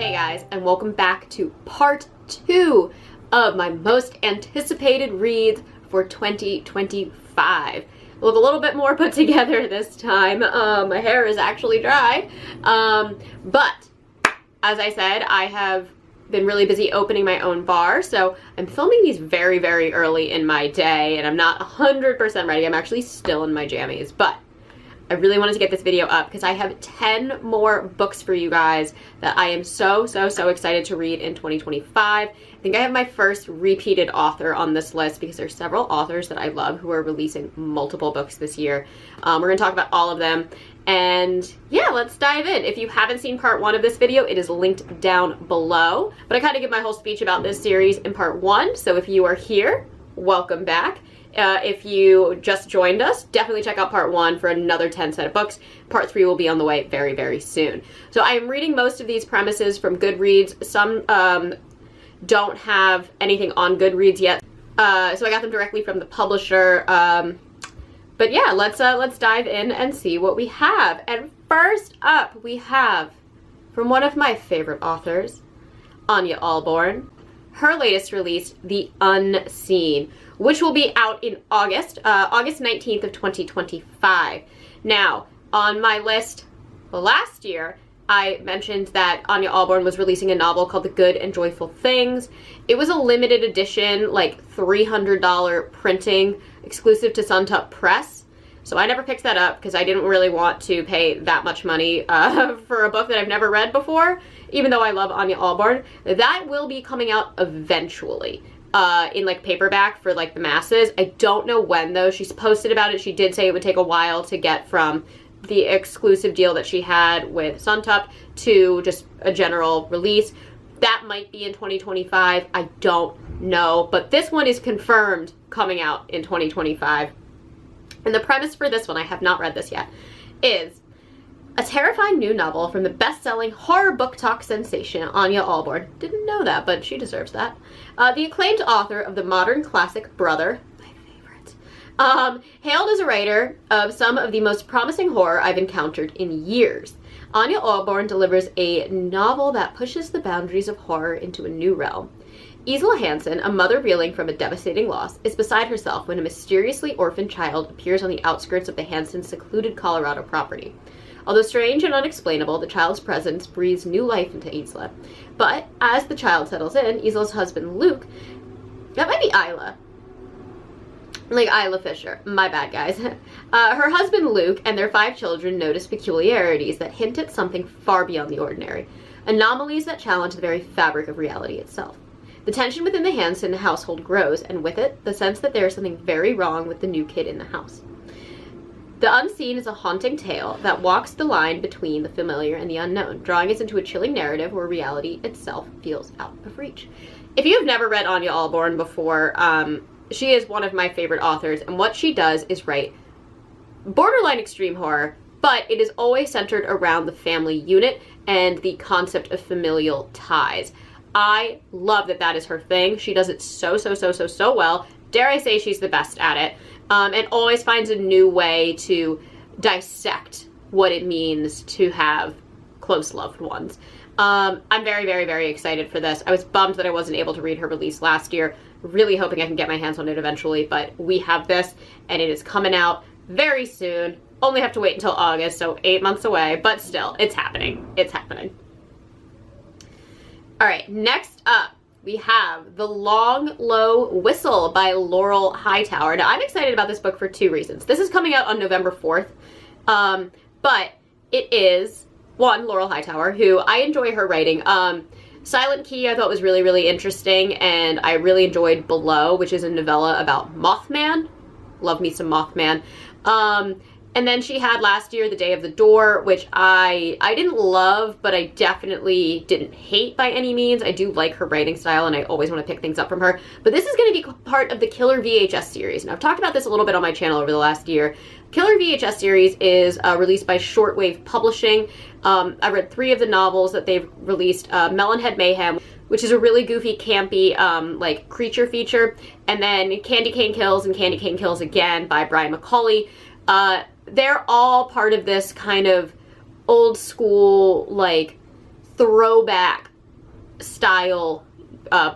Hey guys, and welcome back to part 2 of my most anticipated reads for 2025. Look a little bit more put together this time. My hair is actually dry. But as I said, I have been really busy opening my own bar, so I'm filming these very, very early in my day, and I'm not 100% ready. I'm actually still in my jammies, but I really wanted to get this video up because I have 10 more books for you guys that I am so excited to read in 2025. I think I have my first repeated author on this list because there's several authors that I love who are releasing multiple books this year. We're going to talk about all of them. And yeah, let's dive in. If you haven't seen part 1 of this video, it is linked down below. But I kind of give my whole speech about this series in part 1. So if you are here, welcome back. If you just joined us, definitely check out part 1 for another 10 set of books. Part 3 will be on the way very, very soon. So I am reading most of these premises from Goodreads. Some don't have anything on Goodreads yet. So I got them directly from the publisher. But yeah, let's dive in and see what we have. And first up, we have from one of my favorite authors, Anya Ahlborn, her latest release, The Unseen, which will be out in August 19th of 2025. Now, on my list last year, I mentioned that Anya Ahlborn was releasing a novel called The Good and Joyful Things. It was a limited edition, like $300 printing, exclusive to Sundowners Press. So I never picked that up because I didn't really want to pay that much money for a book that I've never read before, even though I love Anya Ahlborn. That will be coming out eventually. In like paperback for like the masses. I don't know when though. She's posted about it. She did say it would take a while to get from the exclusive deal that she had with Sundowners to just a general release. That might be in 2025. I don't know. But this one is confirmed coming out in 2025. And the premise for this one, I have not read this yet, is a terrifying new novel from the best-selling horror book talk sensation Anya Ahlborn. Didn't know that, but she deserves that. The acclaimed author of the modern classic Brother, my favorite, hailed as a writer of some of the most promising horror I've encountered in years. Anya Ahlborn delivers a novel that pushes the boundaries of horror into a new realm. Isla Hansen, a mother reeling from a devastating loss, is beside herself when a mysteriously orphaned child appears on the outskirts of the Hansens' secluded Colorado property. Although strange and unexplainable, the child's presence breathes new life into Isla. But as the child settles in, Isla's husband, Luke, that might be Isla. Like Isla Fisher. My bad, guys. Her husband, Luke, and their 5 children notice peculiarities that hint at something far beyond the ordinary. Anomalies that challenge the very fabric of reality itself. The tension within the Hansen household grows, and with it, the sense that there is something very wrong with the new kid in the house. The Unseen is a haunting tale that walks the line between the familiar and the unknown, drawing us into a chilling narrative where reality itself feels out of reach. If you have never read Anya Ahlborn before, she is one of my favorite authors, and what she does is write borderline extreme horror, but it is always centered around the family unit and the concept of familial ties. I love that that is her thing. She does it so well. Dare I say she's the best at it. And always finds a new way to dissect what it means to have close loved ones. I'm very excited for this. I was bummed that I wasn't able to read her release last year. Really hoping I can get my hands on it eventually, but we have this, and it is coming out very soon. Only have to wait until August, so 8 months away, but still, it's happening. It's happening. All right, next up, we have The Long, Low Whistle by Laurel Hightower. Now, I'm excited about this book for 2 reasons. This is coming out on November 4th, but it is, one, Laurel Hightower, who I enjoy her writing. Silent Key I thought was really interesting, and I really enjoyed Below, which is a novella about Mothman. Love me some Mothman. And then she had last year The Day of the Door, which I didn't love, but I definitely didn't hate by any means. I do like her writing style, and I always want to pick things up from her. But this is going to be part of the Killer VHS series. And I've talked about this a little bit on my channel over the last year. Killer VHS series is released by Shortwave Publishing. I read 3 of the novels that they've released. Melonhead Mayhem, which is a really goofy, campy, like, creature feature. And then Candy Cane Kills and Candy Cane Kills Again by Brian McCauley. They're all part of this kind of old school, like, throwback style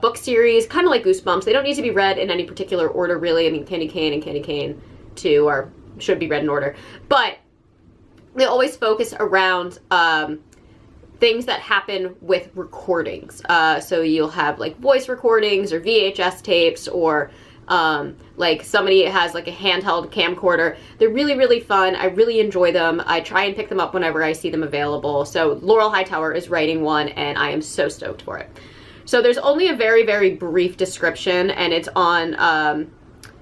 book series, kind of like Goosebumps. They don't need to be read in any particular order, really. I mean, Candy Cane and Candy Cane 2 should be read in order. But they always focus around things that happen with recordings. So you'll have like voice recordings or VHS tapes, or like somebody has like a handheld camcorder. They're really, really fun. I really enjoy them. I try and pick them up whenever I see them available. So Laurel Hightower is writing one, and I am so stoked for it. So there's only a very, very brief description, and it's on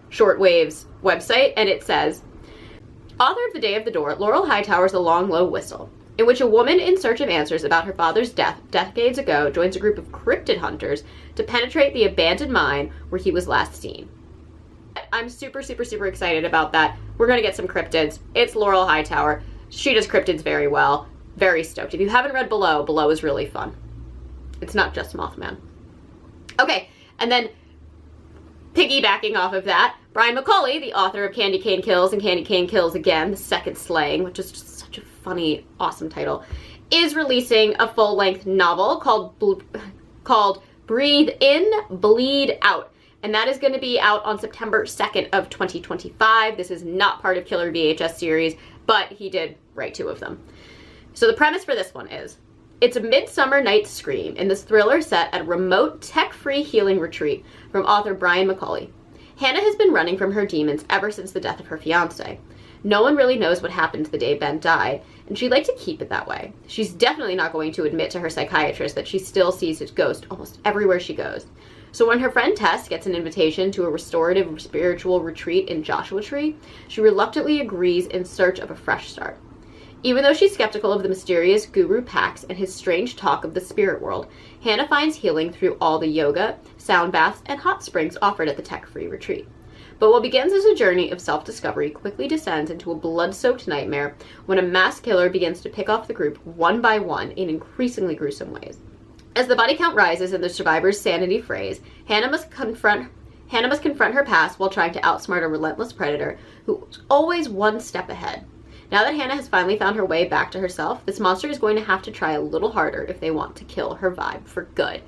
Shortwave's website, and it says, author of The Day of the Door, Laurel Hightower's A Long, Low Whistle, in which a woman in search of answers about her father's death decades ago joins a group of cryptid hunters to penetrate the abandoned mine where he was last seen. I'm super, super, super excited about that. We're going to get some cryptids. It's Laurel Hightower. She does cryptids very well. Very stoked. If you haven't read Below is really fun. It's not just Mothman. Okay, and then piggybacking off of that, Prynne McCauley, the author of Candy Cane Kills and Candy Cane Kills Again, The Second Slaying, which is just such a funny, awesome title, is releasing a full-length novel called Breathe In, Bleed Out. And that is going to be out on September 2nd of 2025. This is not part of Killer VHS series, but he did write 2 of them. So the premise for this one is, it's a midsummer night's scream in this thriller set at a remote, tech-free healing retreat from author Prynne McCauley. Hannah has been running from her demons ever since the death of her fiancé. No one really knows what happened the day Ben died, and she'd like to keep it that way. She's definitely not going to admit to her psychiatrist that she still sees his ghost almost everywhere she goes. So when her friend Tess gets an invitation to a restorative spiritual retreat in Joshua Tree, she reluctantly agrees in search of a fresh start. Even though she's skeptical of the mysterious guru Pax and his strange talk of the spirit world, Hannah finds healing through all the yoga, sound baths, and hot springs offered at the tech-free retreat. But what begins as a journey of self-discovery quickly descends into a blood-soaked nightmare when a mass killer begins to pick off the group one by one in increasingly gruesome ways. As the body count rises and the survivor's sanity frays, Hannah must confront her past while trying to outsmart a relentless predator who's always one step ahead. Now that Hannah has finally found her way back to herself, this monster is going to have to try a little harder if they want to kill her vibe for good.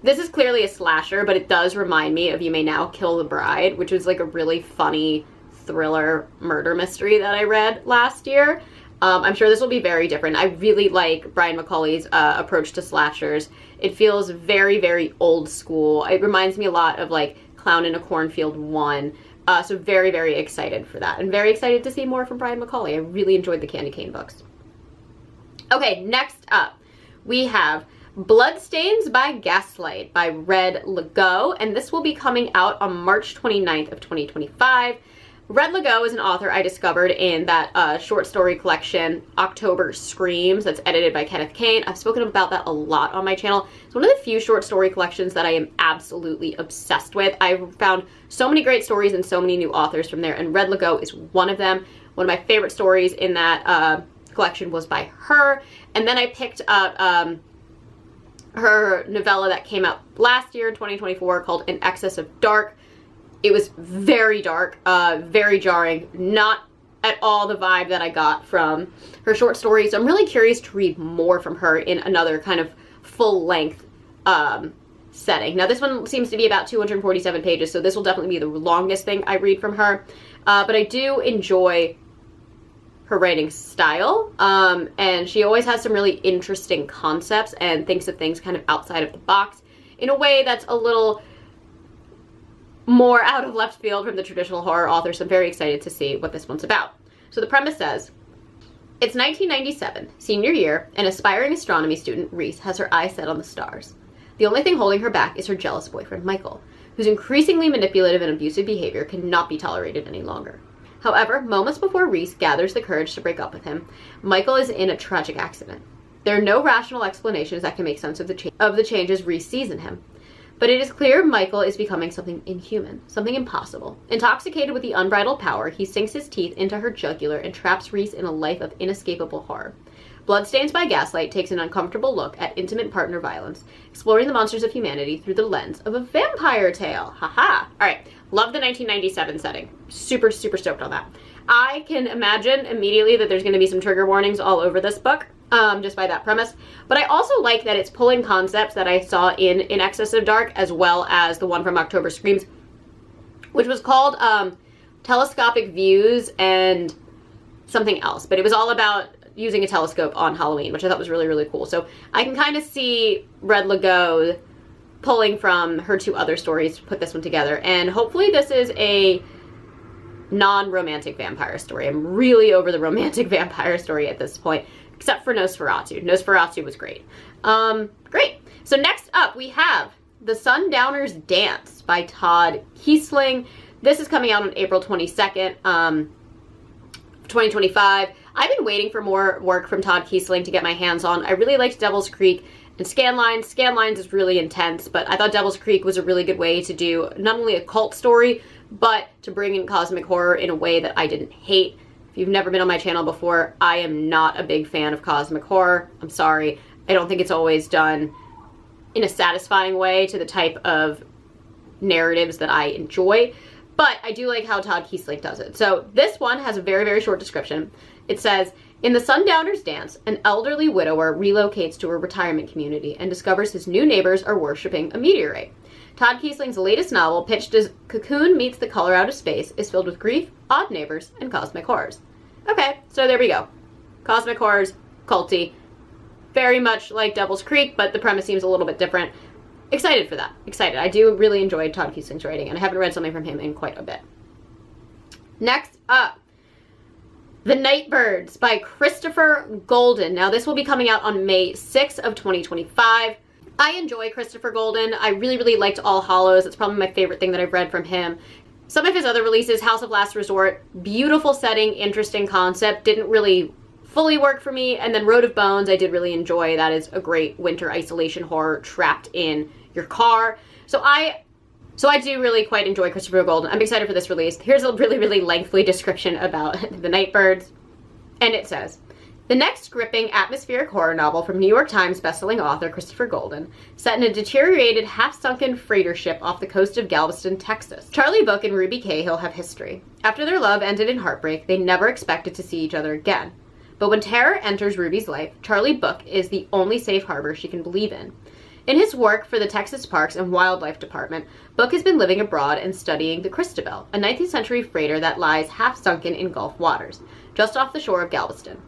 This is clearly a slasher, but it does remind me of You May Now Kill the Bride, which was like a really funny thriller murder mystery that I read last year. I'm sure this will be very different. I really like Prynne McCauley's approach to slashers. It feels very, very old school. It reminds me a lot of like Clown in a Cornfield 1. So very, very excited for that. And very excited to see more from Prynne McCauley. I really enjoyed the Candy Cane books. Okay, next up, we have Bloodstains by Gaslight by Red Legault. And this will be coming out on March 29th of 2025. Red Legault is an author I discovered in that short story collection, October Screams, that's edited by Kenneth Kane. I've spoken about that a lot on my channel. It's one of the few short story collections that I am absolutely obsessed with. I've found so many great stories and so many new authors from there, and Red Legault is one of them. One of my favorite stories in that collection was by her. And then I picked up her novella that came out last year in 2024 called In Excess of Dark. It was very dark, very jarring, not at all the vibe that I got from her short stories. So I'm really curious to read more from her in another kind of full-length setting. Now this one seems to be about 247 pages, so this will definitely be the longest thing I read from her. But I do enjoy her writing style, and she always has some really interesting concepts and thinks of things kind of outside of the box in a way that's a little more out of left field from the traditional horror author, so I'm very excited to see what this one's about. So the premise says, it's 1997, senior year, and aspiring astronomy student Reese has her eyes set on the stars. The only thing holding her back is her jealous boyfriend Michael, whose increasingly manipulative and abusive behavior cannot be tolerated any longer. However, moments before Reese gathers the courage to break up with him, Michael is in a tragic accident. There are no rational explanations that can make sense of the changes Reese sees in him. But it is clear Michael is becoming something inhuman, something impossible. Intoxicated with the unbridled power, he sinks his teeth into her jugular and traps Reese in a life of inescapable horror. Bloodstains by Gaslight takes an uncomfortable look at intimate partner violence, exploring the monsters of humanity through the lens of a vampire tale. Haha! Alright, love the 1997 setting. Super, super stoked on that. I can imagine immediately that there's going to be some trigger warnings all over this book. just by that premise. But I also like that it's pulling concepts that I saw in Excess of Dark, as well as the one from October Screams, which was called Telescopic Views and something else. But it was all about using a telescope on Halloween, which I thought was really, really cool. So I can kind of see Red Legault pulling from her 2 other stories to put this one together. And hopefully this is a non-romantic vampire story. I'm really over the romantic vampire story at this point, except for Nosferatu. Nosferatu was great. Great. So next up we have The Sundowners Dance by Todd Keisling. This is coming out on April 22nd, 2025. I've been waiting for more work from Todd Keisling to get my hands on. I really liked Devil's Creek and Scanlines. Scanlines is really intense, but I thought Devil's Creek was a really good way to do not only a cult story, but to bring in cosmic horror in a way that I didn't hate. If you've never been on my channel before, I am not a big fan of cosmic horror. I'm sorry. I don't think it's always done in a satisfying way to the type of narratives that I enjoy, but I do like how Todd Keisling does it. So this one has a very, very short description. It says, in The Sundowners Dance, an elderly widower relocates to a retirement community and discovers his new neighbors are worshipping a meteorite. Todd Keisling's latest novel, pitched as Cocoon Meets the Color Out of Space, is filled with grief, odd neighbors, and cosmic horrors. Okay, so there we go. Cosmic horrors, culty, very much like Devil's Creek, but the premise seems a little bit different. Excited for that. Excited. I do really enjoy Todd Keisling's writing, and I haven't read something from him in quite a bit. Next up, The Nightbirds by Christopher Golden. Now, this will be coming out on May 6th of 2025. I enjoy Christopher Golden. I really, really liked All Hallows. It's probably my favorite thing that I've read from him. Some of his other releases, House of Last Resort, beautiful setting, interesting concept, didn't really fully work for me. And then Road of Bones, I did really enjoy. That is a great winter isolation horror trapped in your car. So I do really quite enjoy Christopher Golden. I'm excited for this release. Here's a really, really lengthy description about The Nightbirds. And it says, the next gripping atmospheric horror novel from New York Times bestselling author Christopher Golden, set in a deteriorated, half-sunken freighter ship off the coast of Galveston, Texas. Charlie Book and Ruby Cahill have history. After their love ended in heartbreak, they never expected to see each other again. But when terror enters Ruby's life, Charlie Book is the only safe harbor she can believe in. In his work for the Texas Parks and Wildlife Department, Book has been living abroad and studying the Christabel, a 19th century freighter that lies half-sunken in Gulf waters, just off the shore of Galveston.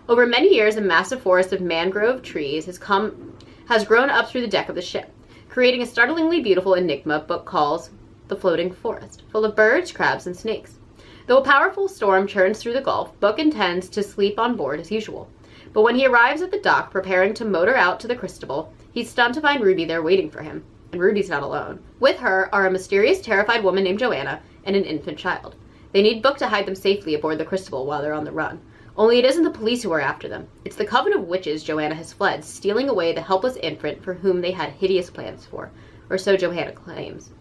Over many years, a massive forest of mangrove trees has grown up through the deck of the ship, creating a startlingly beautiful enigma Book calls the floating forest, full of birds, crabs, and snakes. Though a powerful storm churns through the Gulf, Book intends to sleep on board as usual. But when he arrives at the dock preparing to motor out to the Christabel, he's stunned to find Ruby there waiting for him. And Ruby's not alone. With her are a mysterious, terrified woman named Joanna and an infant child. They need Book to hide them safely aboard the Christabel while they're on the run. Only it isn't the police who are after them. It's the coven of witches Joanna has fled, stealing away the helpless infant for whom they had hideous plans for. Or so Joanna claims.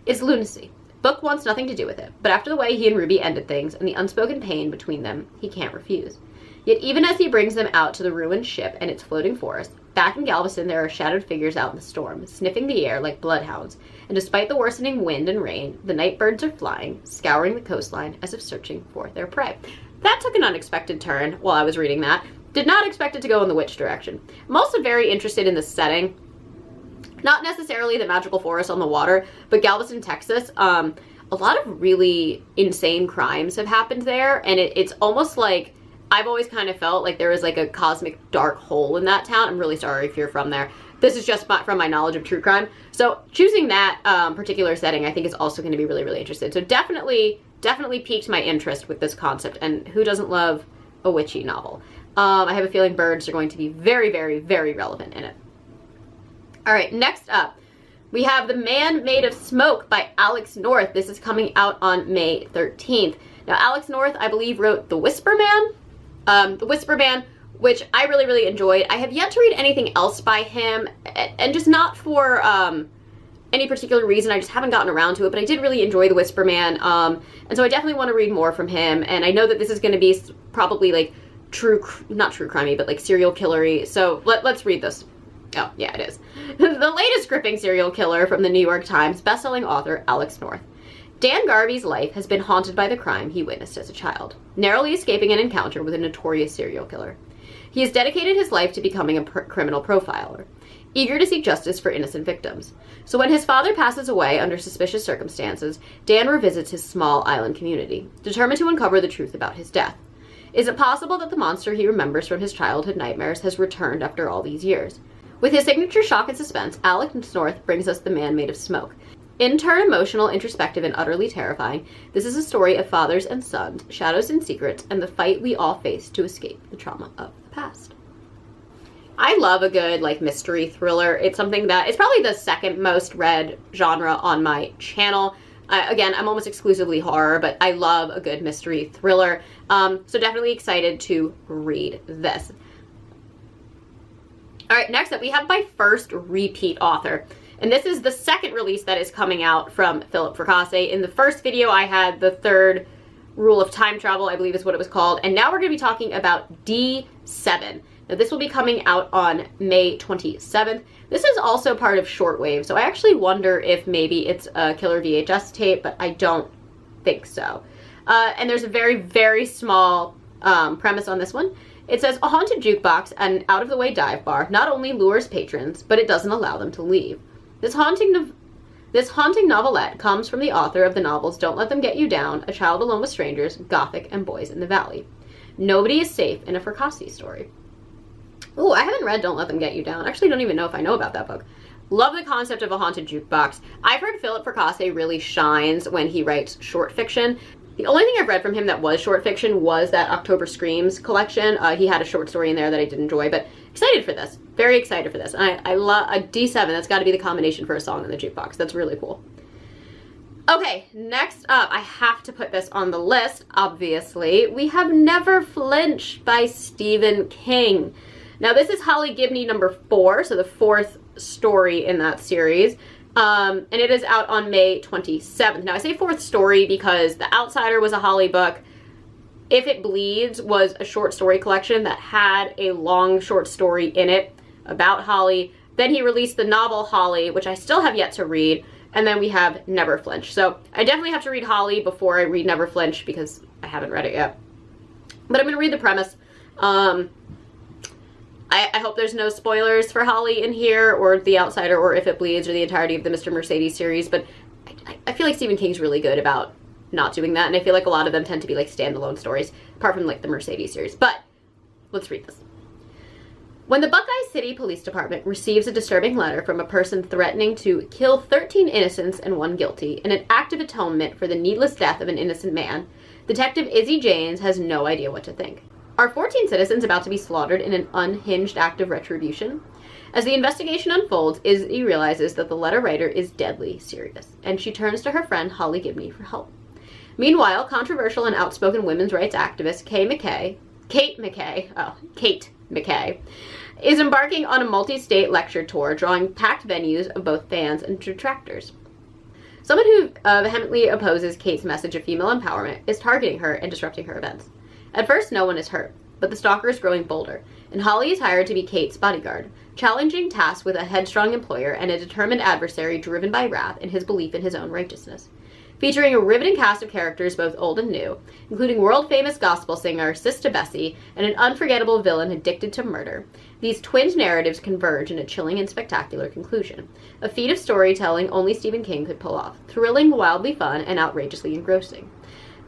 It's lunacy. Book wants nothing to do with it, but after the way he and Ruby ended things and the unspoken pain between them, he can't refuse. Yet even as he brings them out to the ruined ship and its floating forest, back in Galveston there are shadowed figures out in the storm, sniffing the air like bloodhounds, and despite the worsening wind and rain, the night birds are flying, scouring the coastline as if searching for their prey. That took an unexpected turn while I was reading that. Did not expect it to go in the witch direction. I'm also very interested in the setting. Not necessarily the magical forest on the water, but Galveston, Texas. A lot of really insane crimes have happened there, and it's almost like I've always kind of felt like there was like a cosmic dark hole in that town. I'm really sorry if you're from there. This is just from my knowledge of true crime. So choosing that particular setting I think is also going to be really, really interesting. So definitely piqued my interest with this concept, and who doesn't love a witchy novel? I have a feeling birds are going to be very, very, very relevant in it. All right, next up, we have The Man Made of Smoke by Alex North. This is coming out on May 13th. Now, Alex North, I believe, wrote The Whisper Man. The Whisper Man, which I really, really enjoyed. I have yet to read anything else by him, and just not for any particular reason. I just haven't gotten around to it, but I did really enjoy The Whisper Man, and so I definitely want to read more from him, and I know that this is going to be probably like not true crimey, but like serial killery, so let's read this. Oh, yeah, it is. The latest gripping serial killer from the New York Times bestselling author Alex North. Dan Garvey's life has been haunted by the crime he witnessed as a child, narrowly escaping an encounter with a notorious serial killer. He has dedicated his life to becoming a criminal profiler, eager to seek justice for innocent victims. So when his father passes away under suspicious circumstances, Dan revisits his small island community, determined to uncover the truth about his death. Is it possible that the monster he remembers from his childhood nightmares has returned after all these years? With his signature shock and suspense, Alex North brings us The Man Made of Smoke. In turn emotional, introspective, and utterly terrifying, this is a story of fathers and sons, shadows and secrets, and the fight we all face to escape the trauma of the past. I love a good, mystery thriller. It's something that, it's probably the second most read genre on my channel. Again, I'm almost exclusively horror, but I love a good mystery thriller. So definitely excited to read this. All right, next up, we have my first repeat author. And this is the second release that is coming out from Philip Fracassi. In the first video, I had The Third Rule of Time Travel, I believe is what it was called. And now we're going to be talking about D7. Now, this will be coming out on May 27th. This is also part of Shortwave, so I actually wonder if maybe it's a killer VHS tape, but I don't think so. And there's a very, very small premise on this one. It says, a haunted jukebox and an out-of-the-way dive bar not only lures patrons, but it doesn't allow them to leave. This haunting novelette comes from the author of the novels Don't Let Them Get You Down, A Child Alone with Strangers, Gothic, and Boys in the Valley. Nobody is safe in a Fracassi story. Oh, I haven't read Don't Let Them Get You Down. Actually, don't even know if I know about that book. Love the concept of a haunted jukebox. I've heard Philip Fracassi really shines when he writes short fiction. The only thing I've read from him that was short fiction was that October Screams collection. He had a short story in there that I did enjoy, but excited for this. Very excited for this. And I love a D7. That's got to be the combination for a song in the jukebox. That's really cool. Okay, next up, I have to put this on the list, obviously. We have Never Flinch by Stephen King. Now, this is Holly Gibney number 4, so the 4th story in that series. And it is out on May 27th. Now, I say 4th story because The Outsider was a Holly book. If It Bleeds was a short story collection that had a long short story in it about Holly. Then he released the novel Holly, which I still have yet to read. And then we have Never Flinch. So I definitely have to read Holly before I read Never Flinch because I haven't read it yet. But I'm going to read the premise. I hope there's no spoilers for Holly in here, or The Outsider, or If It Bleeds, or the entirety of the Mr. Mercedes series, but I feel like Stephen King's really good about not doing that, and I feel like a lot of them tend to be standalone stories, apart from the Mercedes series. But let's read this. When the Buckeye City Police Department receives a disturbing letter from a person threatening to kill 13 innocents and 1 guilty in an act of atonement for the needless death of an innocent man, Detective Izzy Janes has no idea what to think. Are 14 citizens about to be slaughtered in an unhinged act of retribution? As the investigation unfolds, Izzy realizes that the letter writer is deadly serious, and she turns to her friend Holly Gibney for help. Meanwhile, controversial and outspoken women's rights activist Kate McKay, is embarking on a multi-state lecture tour drawing packed venues of both fans and detractors. Someone who vehemently opposes Kate's message of female empowerment is targeting her and disrupting her events. At first, no one is hurt, but the stalker is growing bolder, and Holly is hired to be Kate's bodyguard, challenging tasks with a headstrong employer and a determined adversary driven by wrath and his belief in his own righteousness. Featuring a riveting cast of characters both old and new, including world-famous gospel singer Sista Bessie and an unforgettable villain addicted to murder, these twin narratives converge in a chilling and spectacular conclusion, a feat of storytelling only Stephen King could pull off, thrilling, wildly fun, and outrageously engrossing.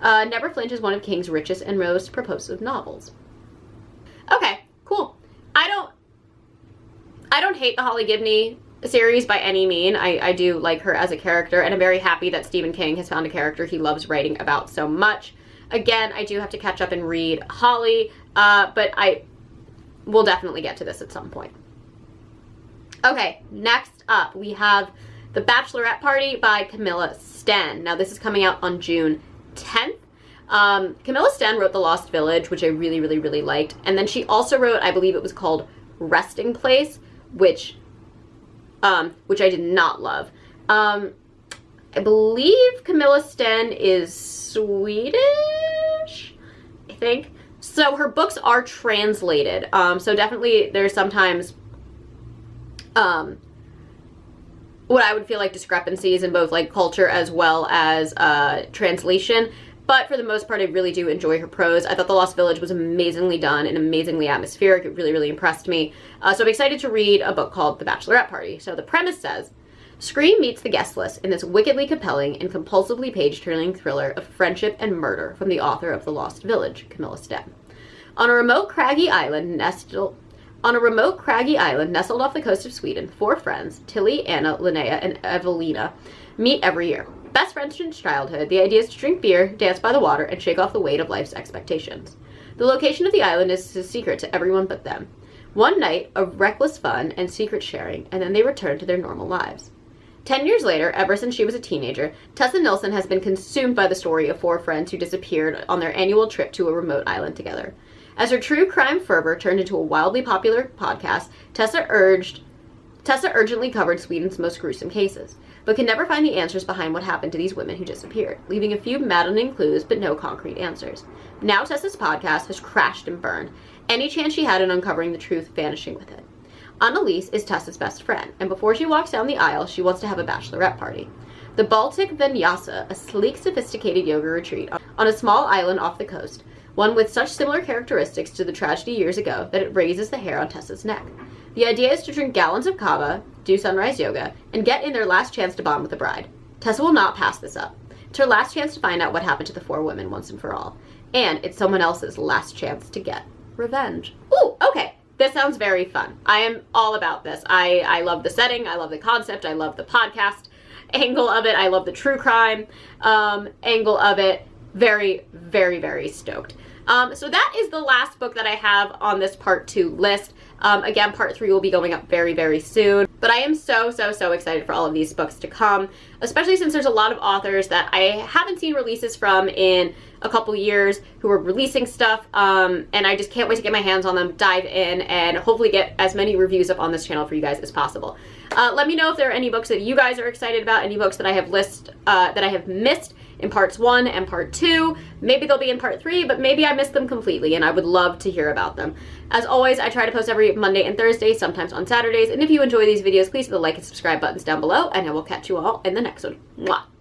Never Flinch is one of King's richest and most propulsive novels. Okay, cool. I don't hate the Holly Gibney series by any mean. I do like her as a character, and I'm very happy that Stephen King has found a character he loves writing about so much. Again, I do have to catch up and read Holly, but I will definitely get to this at some point. Okay, next up we have The Bachelorette Party by Camilla Sten. Now this is coming out on June 10th. Camilla Sten wrote The Lost Village, which I really, really, really liked. And then she also wrote, I believe it was called Resting Place, which I did not love. I believe Camilla Sten is Swedish, I think. So her books are translated. So definitely there's sometimes what I would feel like discrepancies in both culture as well as translation. but for the most part, I really do enjoy her prose. I thought The Lost Village was amazingly done and amazingly atmospheric. It really, really impressed me. So I'm excited to read a book called The Bachelorette Party. So the premise says, Scream meets the guest list in this wickedly compelling and compulsively page-turning thriller of friendship and murder from the author of The Lost Village, Camilla Stem. On a remote craggy island nestled off the coast of Sweden, 4 friends, Tilly, Anna, Linnea, and Evelina, meet every year. Best friends since childhood, the idea is to drink beer, dance by the water, and shake off the weight of life's expectations. The location of the island is a secret to everyone but them. One night of reckless fun and secret sharing, and then they return to their normal lives. 10 years later, ever since she was a teenager, Tessa Nilsson has been consumed by the story of 4 friends who disappeared on their annual trip to a remote island together. As her true crime fervor turned into a wildly popular podcast, Tessa urgently covered Sweden's most gruesome cases, but could never find the answers behind what happened to these women who disappeared, leaving a few maddening clues but no concrete answers. Now Tessa's podcast has crashed and burned, any chance she had in uncovering the truth vanishing with it. Annalise is Tessa's best friend, and before she walks down the aisle, she wants to have a bachelorette party. The Baltic Vinyasa, a sleek, sophisticated yoga retreat on a small island off the coast, one with such similar characteristics to the tragedy years ago that it raises the hair on Tessa's neck. The idea is to drink gallons of kava, do sunrise yoga, and get in their last chance to bond with the bride. Tessa will not pass this up. It's her last chance to find out what happened to the 4 women once and for all. And it's someone else's last chance to get revenge. Ooh, okay. This sounds very fun. I am all about this. I love the setting. I love the concept. I love the podcast angle of it. I love the true crime angle of it. Very, very, very stoked. So that is the last book that I have on this part 2 list. Again, part 3 will be going up very, very soon. But I am so, so, so excited for all of these books to come, especially since there's a lot of authors that I haven't seen releases from in a couple years who are releasing stuff, and I just can't wait to get my hands on them, dive in, and hopefully get as many reviews up on this channel for you guys as possible. Let me know if there are any books that you guys are excited about, any books that I have missed in parts 1 and part 2. Maybe they'll be in part 3, but maybe I missed them completely, and I would love to hear about them. As always, I try to post every Monday and Thursday, sometimes on Saturdays, and if you enjoy these videos, please hit the like and subscribe buttons down below, and I will catch you all in the next one. Mwah!